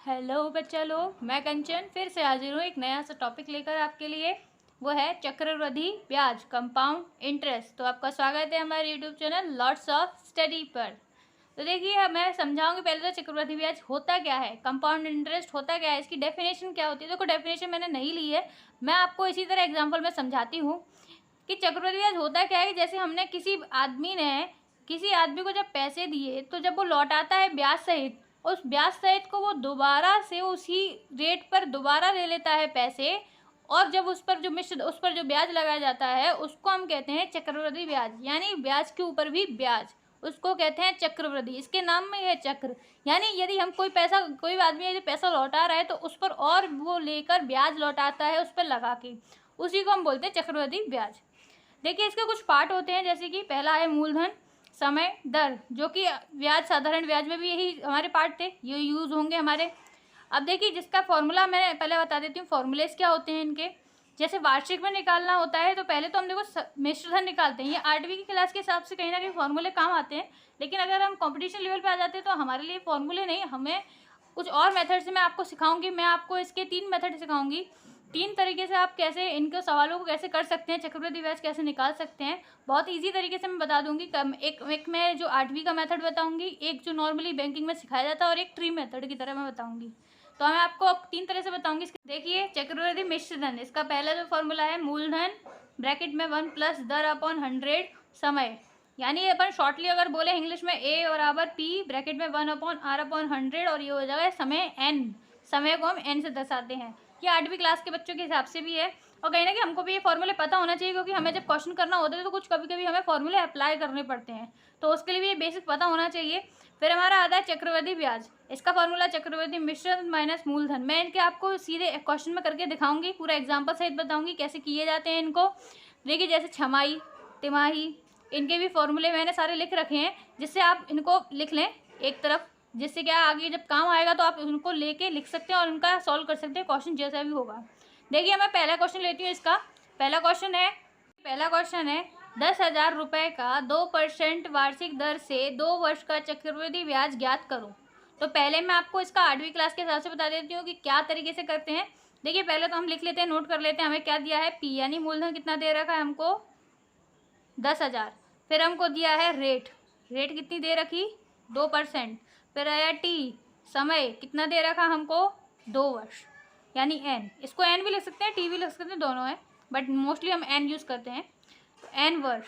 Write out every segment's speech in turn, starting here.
Hello बच्चा लोग, मैं कंचन फिर से हाजिर हूँ एक नया सा टॉपिक लेकर आपके लिए। वो है चक्रवृद्धि ब्याज, कंपाउंड इंटरेस्ट। तो आपका स्वागत है हमारे YouTube channel lots of study पर। तो देखिए, मैं समझाऊंगी पहले तो चक्रवृद्धि ब्याज होता क्या है, कंपाउंड इंटरेस्ट होता क्या है, इसकी डेफिनेशन क्या होती है। देखो, डेफिनेशन मैंने नहीं ली है, मैं आपको इसी तरह एग्जाम्पल में समझाती हूँ कि चक्रवृद्धि ब्याज होता क्या है। जैसे हमने किसी आदमी को जब पैसे दिए, तो जब वो लौटाता है ब्याज सहित, उस ब्याज सहित को वो दोबारा से उसी रेट पर दोबारा ले लेता है पैसे, और जब उस पर जो ब्याज लगाया जाता है उसको हम कहते हैं चक्रवृद्धि ब्याज। यानी ब्याज के ऊपर भी ब्याज, उसको कहते हैं चक्रवृद्धि। इसके नाम में है चक्र। यानी यदि हम कोई आदमी यदि पैसा लौटा रहा है तो उस पर और वो लेकर ब्याज लौटाता है उस पर लगा के, उसी को हम बोलते हैं चक्रवृद्धि ब्याज। देखिए, इसके कुछ पार्ट होते हैं, जैसे कि पहला है मूलधन, समय, दर, जो कि ब्याज, साधारण ब्याज में भी यही हमारे पार्ट थे, ये यूज होंगे हमारे। अब देखिए, जिसका फॉर्मूला मैं पहले बता देती हूँ, फॉर्मूलेस क्या होते हैं इनके। जैसे वार्षिक में निकालना होता है तो पहले तो हम देखो मिश्रधन निकालते हैं। ये 8वीं की क्लास के हिसाब से कहीं ना कहीं फॉर्मूले काम आते हैं, लेकिन अगर हम कंपटीशन लेवल पे आ जाते हैं तो हमारे लिए फॉर्मूले नहीं, हमें कुछ और मेथड से मैं आपको सिखाऊंगी। मैं आपको इसके 3 मेथड सिखाऊंगी, 3 तरीके से आप कैसे इनके सवालों को कैसे कर सकते हैं, चक्रवृद्धि ब्याज कैसे निकाल सकते हैं। बहुत इजी तरीके से मैं बता दूंगी। एक मैं जो 8वीं का मेथड बताऊंगी, एक जो नॉर्मली बैंकिंग में सिखाया जाता है, और एक ट्री मेथड की तरह मैं बताऊंगी। तो मैं आपको अब 3 तरह से बताऊंगी। देखिए, चक्रवृद्धि मिश्रधन, इसका पहला जो फॉर्मूला है मूलधन ब्रैकेट में 1 प्लस दर अपॉन 100 समय। यानी अपन शॉर्टली अगर बोले इंग्लिश में ए बराबर पी ब्रैकेट में 1 अपॉन आर अपॉन 100, और ये हो जाएगा समय एन। समय को हम एन से दर्शाते हैं। ये 8वीं क्लास के बच्चों के हिसाब से भी है, और कहीं ना कहीं हमको भी ये फॉर्मूले पता होना चाहिए, क्योंकि हमें जब क्वेश्चन करना होता है तो कुछ कभी कभी हमें फॉर्मूले अप्लाई करने पड़ते हैं, तो उसके लिए भी ये बेसिक पता होना चाहिए। फिर हमारा आता है चक्रवृद्धि ब्याज। इसका फॉर्मूला चक्रवृद्धि मिश्रण माइनस मूलधन। मैं इनके आपको सीधे क्वेश्चन में करके दिखाऊंगी, पूरा एग्जाम्पल सहित बताऊंगी कैसे किए जाते हैं इनको। देखिए, जैसे छमाही, तिमाही, इनके भी फॉर्मूले मैंने सारे लिख रखे हैं, जिससे आप इनको लिख लें एक तरफ, जिससे क्या आगे जब काम आएगा तो आप उनको लेके लिख सकते हैं और उनका सॉल्व कर सकते हैं, क्वेश्चन जैसा भी होगा। देखिए, मैं पहला क्वेश्चन लेती हूँ। इसका पहला क्वेश्चन है 10,000 रुपये का 2% वार्षिक दर से 2 वर्ष का चक्रवृद्धि ब्याज ज्ञात करो। तो पहले मैं आपको इसका 8वीं क्लास के हिसाब से बता देती हूँ कि क्या तरीके से करते हैं। देखिए, पहले तो हम लिख लेते हैं, नोट कर लेते हैं हमें क्या दिया है। पी यानी मूलधन कितना दे रखा है हमको, 10,000। फिर हमको दिया है रेट कितनी दे रखी, 2%। फिर आया टी, समय कितना दे रखा हमको, 2 वर्ष, यानी एन। इसको एन भी लिख सकते हैं, टी भी लिख सकते हैं, दोनों है, बट मोस्टली हम एन यूज़ करते हैं, तो एन वर्ष।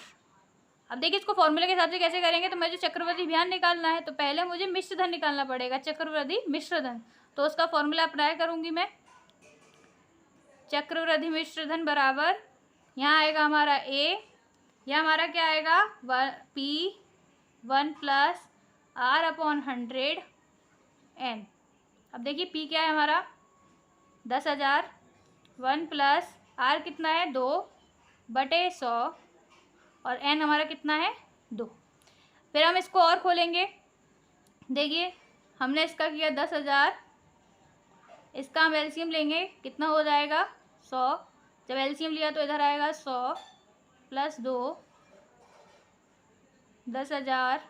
अब देखिए, इसको फॉर्मूले के हिसाब से कैसे करेंगे। तो मुझे चक्रवृद्धि ब्याज निकालना है, तो पहले मुझे मिश्रधन निकालना पड़ेगा, चक्रवृद्धि मिश्रधन। तो उसका फॉर्मूला अप्लाई करूंगी मैं। चक्रवृद्धि मिश्रधन बराबर, यहाँ आएगा हमारा ए, यह हमारा क्या आएगा, पी 1 प्लस आर अपॉन 100 एन। अब देखिए, पी क्या है हमारा 10,000, 1 प्लस आर कितना है 2/100, और एन हमारा कितना है 2। फिर हम इसको और खोलेंगे। देखिए, हमने इसका किया 10,000, इसका हम एलसीएम लेंगे, कितना हो जाएगा 100। जब एलसीएम लिया तो इधर आएगा 100 प्लस 2, 10,000,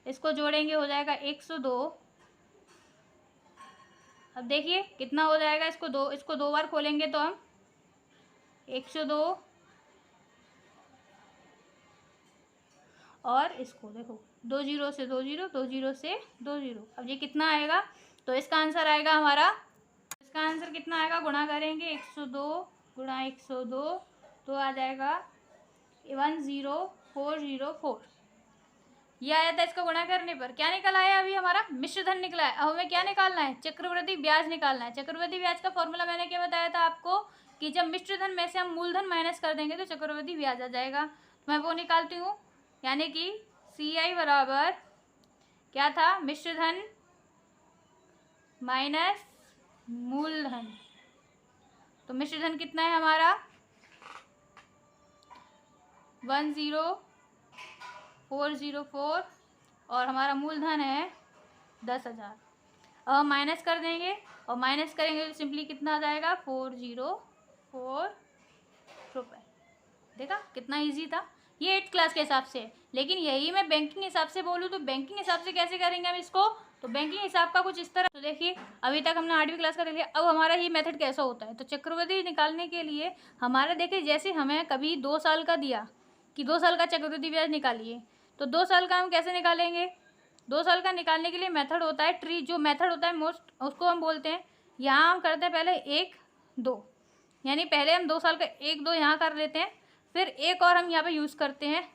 इसको जोड़ेंगे हो जाएगा 102। अब देखिए कितना हो जाएगा, इसको 2 बार खोलेंगे तो हम 102, और इसको देखो 2 जीरो से 2 जीरो, 2 जीरो से 2 जीरो। अब ये कितना आएगा, तो इसका आंसर आएगा हमारा, इसका आंसर कितना आएगा, गुणा करेंगे 102 गुणा 102, तो आ जाएगा 10404। ये आया था इसको गुणा करने पर। क्या निकल आया, अभी हमारा मिश्रधन निकला है। अब हमें क्या निकालना है, चक्रवृद्धि ब्याज निकालना है। चक्रवृद्धि ब्याज का फॉर्मूला मैंने क्या बताया था आपको, कि जब मिश्रधन में से हम मूलधन माइनस कर देंगे तो चक्रवृद्धि ब्याज आ जाएगा। मैं वो निकालती हूँ, यानी कि सी आई बराबर क्या था, मिश्रधन माइनस मूलधन। तो मिश्रधन कितना है हमारा 10404, और हमारा मूलधन है 10,000। अब हम माइनस कर देंगे, और माइनस करेंगे तो सिंपली कितना आ जाएगा 404 रुपये। देखा कितना इजी था। ये 8th क्लास के हिसाब से, लेकिन यही मैं बैंकिंग हिसाब से बोलूँ तो बैंकिंग हिसाब से कैसे करेंगे हम इसको, तो बैंकिंग हिसाब का कुछ इस तरह। तो देखिए अभी तक हमने 8वीं क्लास का देख लिया। अब हमारा ये मेथड कैसा होता है, तो चक्रवृद्धि निकालने के लिए हमारा देखिए जैसे हमें कभी 2 साल का दिया कि 2 साल का चक्रवृद्धि ब्याज निकालिए, तो 2 साल का हम कैसे निकालेंगे। 2 साल का निकालने के लिए मेथड होता है ट्री, जो मेथड होता है मोस्ट, उसको हम बोलते हैं, यहाँ हम करते हैं पहले 1 2, यानी पहले हम 2 साल का 1 2 यहाँ कर लेते हैं, फिर एक और हम यहाँ पे यूज़ करते हैं।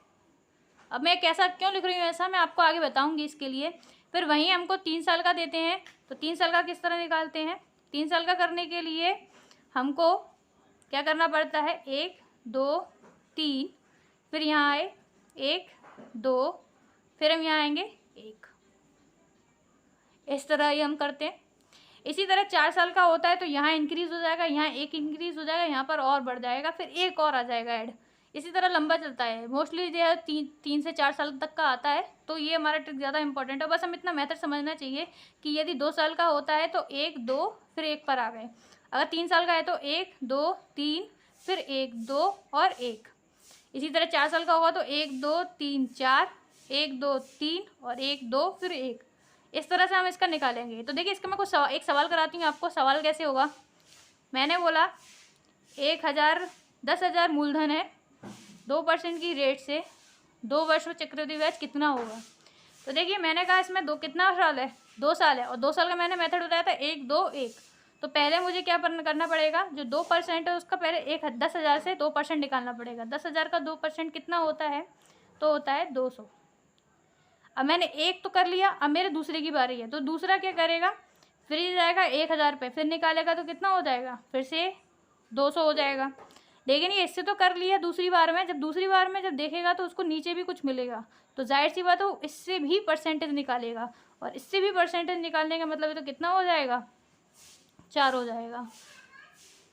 अब मैं कैसा क्यों लिख रही हूँ ऐसा मैं आपको आगे बताऊँगी इसके लिए। फिर वहीं हमको 3 साल का देते हैं, तो 3 साल का किस तरह निकालते हैं। 3 साल का करने के लिए हमको क्या करना पड़ता है, 1 2 3, फिर यहाँ आए 1 2, फिर हम यहाँ आएंगे 1, इस तरह ये हम करते हैं। इसी तरह 4 साल का होता है तो यहाँ इंक्रीज़ हो जाएगा, यहाँ 1 इंक्रीज़ हो जाएगा, यहाँ पर और बढ़ जाएगा, फिर 1 और आ जाएगा ऐड। इसी तरह लंबा चलता है, मोस्टली जो है 3 से 4 साल तक का आता है। तो ये हमारा ट्रिक ज़्यादा इंपॉर्टेंट है। बस हम इतना मेथड समझना चाहिए कि यदि 2 साल का होता है तो 1 2 फिर 1 पर आ गए। अगर 3 साल का है तो 1 2 3 फिर 1 2 और 1। इसी तरह 4 साल का होगा तो 1 2 3 4, 1 2 3 और 1 2 फिर 1। इस तरह से हम इसका निकालेंगे। तो देखिए इसका मैं कुछ एक सवाल कराती हूँ आपको। सवाल कैसे होगा, मैंने बोला 10,000 मूलधन है, 2% की रेट से 2 वर्ष में चक्रवृद्धि ब्याज कितना होगा। तो देखिए मैंने कहा इसमें कितना साल है, 2 साल है, और 2 साल का मैंने मेथड बताया था 1 2 1। तो पहले मुझे क्या करना पड़ेगा, जो 2% है उसका पहले 10,000 से 2% निकालना पड़ेगा। 10,000 का 2% कितना होता है, तो होता है 200। अब मैंने 1 तो कर लिया, अब मेरे दूसरे की बारी है, तो दूसरा क्या करेगा, फिर जाएगा 1,000 पे, फिर निकालेगा तो कितना हो जाएगा, फिर से 200 हो जाएगा। लेकिन ये इससे तो कर लिया दूसरी बार में, दूसरी बार में जब देखेगा तो उसको नीचे भी कुछ मिलेगा, तो जाहिर सी बात है इससे भी परसेंटेज निकालेगा, और इससे भी परसेंटेज निकालने का मतलब है तो कितना हो जाएगा, 4 हो जाएगा।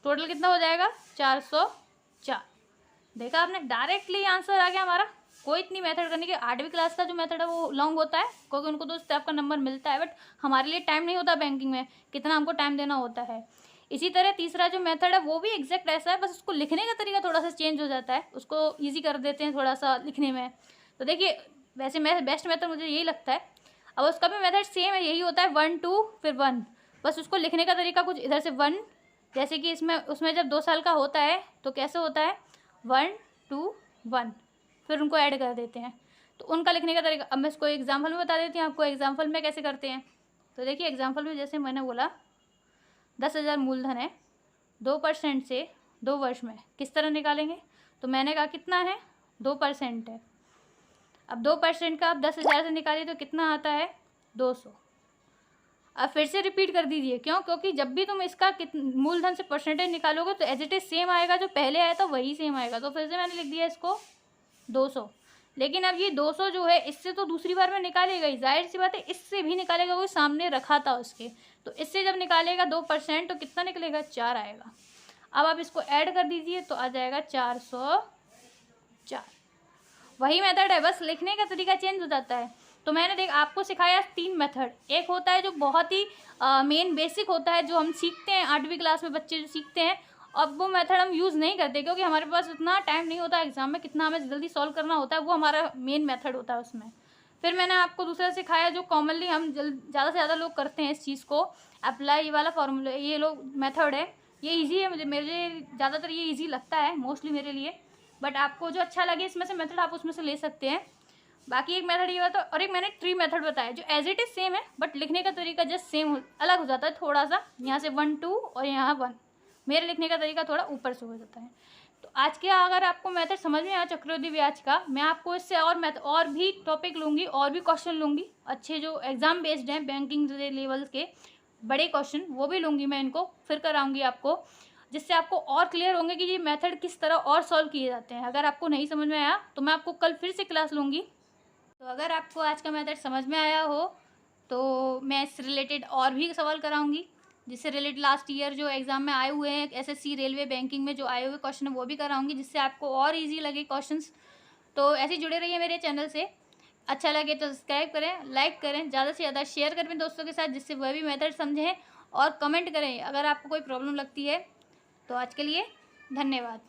टोटल कितना हो जाएगा, 404। देखा आपने, डायरेक्टली आंसर आ गया हमारा। कोई इतनी मेथड करने की। 8वीं क्लास का जो मेथड है वो लॉन्ग होता है, क्योंकि उनको तो स्टेप का नंबर मिलता है, बट हमारे लिए टाइम नहीं होता बैंकिंग में, कितना हमको टाइम देना होता है। इसी तरह तीसरा जो मेथड है वो भी एग्जैक्ट ऐसा है, बस उसको लिखने का तरीका थोड़ा सा चेंज हो जाता है, उसको ईजी कर देते हैं थोड़ा सा लिखने में। तो देखिए वैसे बेस्ट मेथड मुझे यही लगता है। अब उसका भी मेथड सेम है, यही होता है 1 2 फिर 1, बस उसको लिखने का तरीका कुछ इधर से 1, जैसे कि उसमें जब 2 साल का होता है तो कैसे होता है 1 2 1, फिर उनको ऐड कर देते हैं। तो उनका लिखने का तरीका, अब मैं इसको एग्जाम्पल में बता देती हूँ आपको, एग्जाम्पल में कैसे करते हैं। तो देखिए एग्जाम्पल में जैसे मैंने बोला 10,000 मूलधन है, 2% से 2 वर्ष में किस तरह निकालेंगे। तो मैंने कहा कितना है, 2% है। अब 2% का आप 10,000 से निकालिए तो कितना आता है, 200। अब फिर से रिपीट कर दीजिए, क्यों, क्योंकि जब भी तुम इसका मूलधन से परसेंटेज निकालोगे तो एज इट इज सेम आएगा, जो पहले आया था वही सेम आएगा। तो फिर से मैंने लिख दिया इसको 200। लेकिन अब ये 200 जो है इससे तो दूसरी बार में निकालेगा ही, जाहिर सी बात है इससे भी निकालेगा, वो सामने रखा था उसके। तो इससे जब निकालेगा 2% तो कितना निकलेगा, 4 आएगा। अब आप इसको ऐड कर दीजिए तो आ जाएगा 404। वही मेथड है, बस लिखने का तरीका चेंज हो जाता है। तो मैंने आपको सिखाया 3 मेथड। एक होता है जो बहुत ही मेन बेसिक होता है, जो हम सीखते हैं 8वीं क्लास में बच्चे जो सीखते हैं। अब वो मेथड हम यूज़ नहीं करते क्योंकि हमारे पास उतना टाइम नहीं होता एग्जाम में, कितना हमें जल्दी सॉल्व करना होता है, वो हमारा मेन मेथड होता है उसमें। फिर मैंने आपको दूसरा सिखाया जो कॉमनली हम ज़्यादा से ज़्यादा लोग करते हैं इस चीज़ को अप्लाई, ये वाला फॉर्मूला, ये लोग मेथड है, ये ईजी है, मेरे ज़्यादातर ये ईजी लगता है मोस्टली मेरे लिए। बट आपको जो अच्छा लगे इसमें से मेथड आप उसमें से ले सकते हैं। बाकी एक मेथड ये होता है, और एक मैंने ट्री मेथड बताया जो एज इट इज़ सेम है, बट लिखने का तरीका जस्ट सेम अलग हो जाता है थोड़ा सा, यहाँ से 1 2 और यहाँ 1, मेरे लिखने का तरीका थोड़ा ऊपर से हो जाता है। तो आज के अगर आपको मेथड समझ में आया चक्रवृद्धि ब्याज का, मैं आपको इससे और भी टॉपिक लूँगी, और भी क्वेश्चन लूँगी अच्छे जो एग्ज़ाम बेस्ड हैं, बैंकिंग लेवल के बड़े क्वेश्चन, वो भी लूँगी मैं, इनको फिर कराऊँगी आपको, जिससे आपको और क्लियर होंगे कि ये मेथड किस तरह और सॉल्व किए जाते हैं। अगर आपको नहीं समझ में आया तो मैं आपको कल फिर से क्लास लूँगी। तो अगर आपको आज का मेथड समझ में आया हो तो मैं इससे रिलेटेड और भी सवाल कराऊंगी, जिससे रिलेटेड लास्ट ईयर जो एग्ज़ाम में आए हुए हैं, एसएससी रेलवे बैंकिंग में जो आए हुए क्वेश्चन है वो भी कराऊंगी, जिससे आपको और इजी लगे क्वेश्चंस। तो ऐसे जुड़े रहिए मेरे चैनल से। अच्छा लगे तो सब्सक्राइब करें, लाइक करें, ज़्यादा से ज़्यादा शेयर करें दोस्तों के साथ, जिससे वह भी मेथड समझें, और कमेंट करें अगर आपको कोई प्रॉब्लम लगती है। तो आज के लिए धन्यवाद।